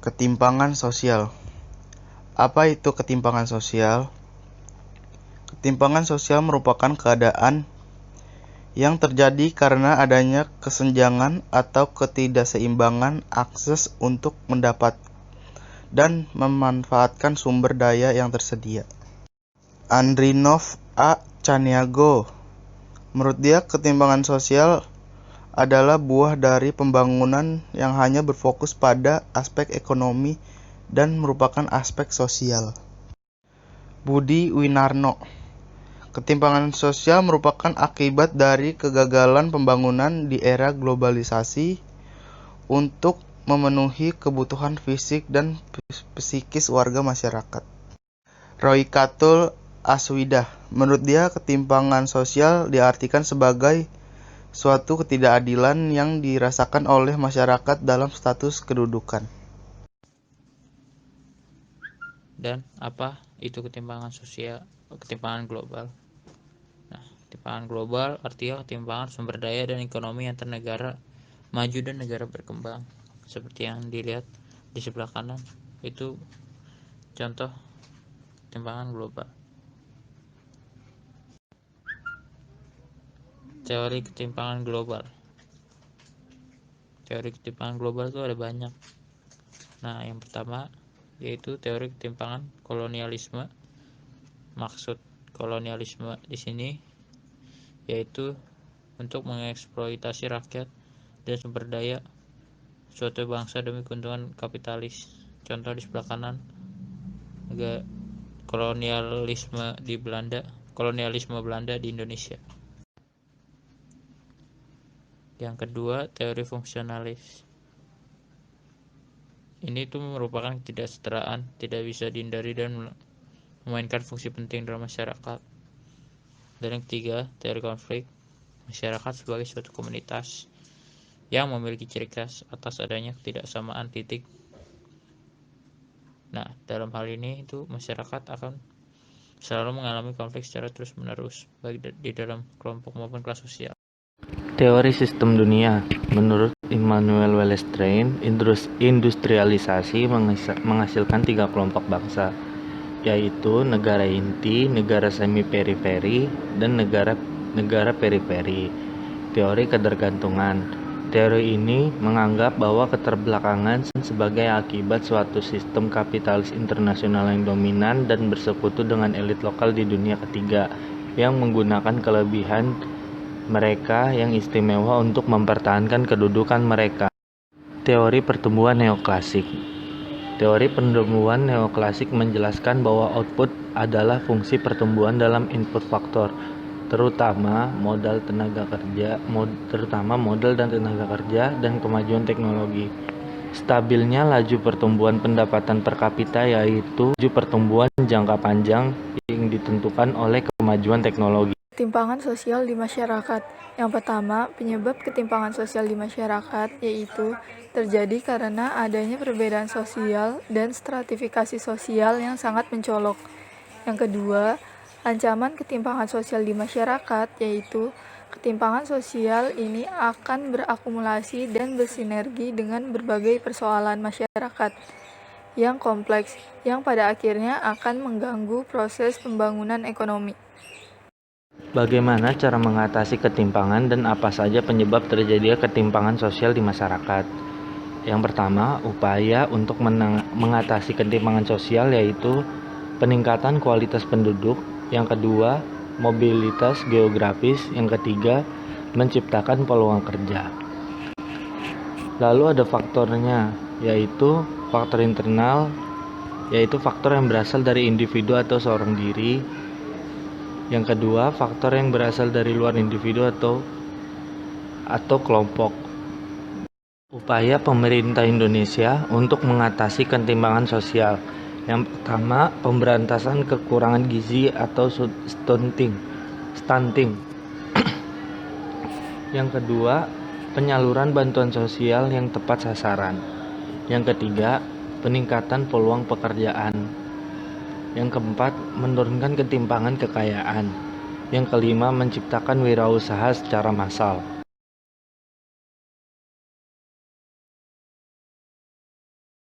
Ketimpangan sosial. Apa itu ketimpangan sosial? Ketimpangan sosial merupakan keadaan yang terjadi karena adanya kesenjangan atau ketidakseimbangan akses untuk mendapat dan memanfaatkan sumber daya yang tersedia. Andrinov A. Chaniago. Menurut dia, ketimpangan sosial adalah buah dari pembangunan yang hanya berfokus pada aspek ekonomi dan merupakan aspek sosial. Budi Winarno. Ketimpangan sosial merupakan akibat dari kegagalan pembangunan di era globalisasi untuk memenuhi kebutuhan fisik dan psikis warga masyarakat. Roy Katul Aswidah. Menurut dia, ketimpangan sosial diartikan sebagai suatu ketidakadilan yang dirasakan oleh masyarakat dalam status kedudukan. Dan apa itu ketimpangan sosial, ketimpangan global? Nah, ketimpangan global artinya ketimpangan sumber daya dan ekonomi antar negara maju dan negara berkembang. Seperti yang dilihat di sebelah kanan, itu contoh ketimpangan global. Teori ketimpangan global. Teori ketimpangan global itu ada banyak. Nah, yang pertama yaitu teori ketimpangan kolonialisme. Maksud kolonialisme di sini yaitu untuk mengeksploitasi rakyat dan sumber daya suatu bangsa demi keuntungan kapitalis. Contoh di sebelah kanan, kolonialisme Belanda di Indonesia. Yang kedua, teori fungsionalis. Ini itu merupakan ketidaksetaraan, tidak bisa dihindari dan memainkan fungsi penting dalam masyarakat. Dan yang ketiga, teori konflik. Masyarakat sebagai suatu komunitas yang memiliki ciri khas atas adanya ketidaksamaan titik. Nah, dalam hal ini itu masyarakat akan selalu mengalami konflik secara terus-menerus, baik di dalam kelompok maupun kelas sosial. Teori sistem dunia. Menurut Immanuel Wallerstein, industrialisasi menghasilkan 3 kelompok bangsa, yaitu negara inti, negara semi-periferi, dan negara periferi. Teori ketergantungan. Teori ini menganggap bahwa keterbelakangan sebagai akibat suatu sistem kapitalis internasional yang dominan dan bersekutu dengan elit lokal di dunia ketiga yang menggunakan kelebihan mereka yang istimewa untuk mempertahankan kedudukan mereka. Teori pertumbuhan neoklasik. Teori pertumbuhan neoklasik menjelaskan bahwa output adalah fungsi pertumbuhan dalam input faktor, terutama modal dan tenaga kerja dan kemajuan teknologi. Stabilnya laju pertumbuhan pendapatan per kapita yaitu laju pertumbuhan jangka panjang yang ditentukan oleh kemajuan teknologi. Ketimpangan sosial di masyarakat. Yang pertama, penyebab ketimpangan sosial di masyarakat yaitu terjadi karena adanya perbedaan sosial dan stratifikasi sosial yang sangat mencolok. Yang kedua, ancaman ketimpangan sosial di masyarakat yaitu ketimpangan sosial ini akan berakumulasi dan bersinergi dengan berbagai persoalan masyarakat yang kompleks yang pada akhirnya akan mengganggu proses pembangunan ekonomi. Bagaimana cara mengatasi ketimpangan dan apa saja penyebab terjadinya ketimpangan sosial di masyarakat? Yang pertama, upaya untuk mengatasi ketimpangan sosial yaitu peningkatan kualitas penduduk. Yang kedua, mobilitas geografis. Yang ketiga, menciptakan peluang kerja. Lalu ada faktornya, yaitu faktor internal, yaitu faktor yang berasal dari individu atau seorang diri. Yang kedua, faktor yang berasal dari luar individu atau kelompok. Upaya pemerintah Indonesia untuk mengatasi ketimpangan sosial. Yang pertama, pemberantasan kekurangan gizi atau stunting. Yang kedua, penyaluran bantuan sosial yang tepat sasaran. Yang ketiga, peningkatan peluang pekerjaan. Yang keempat, menurunkan ketimpangan kekayaan. Yang kelima, menciptakan wirausaha secara massal.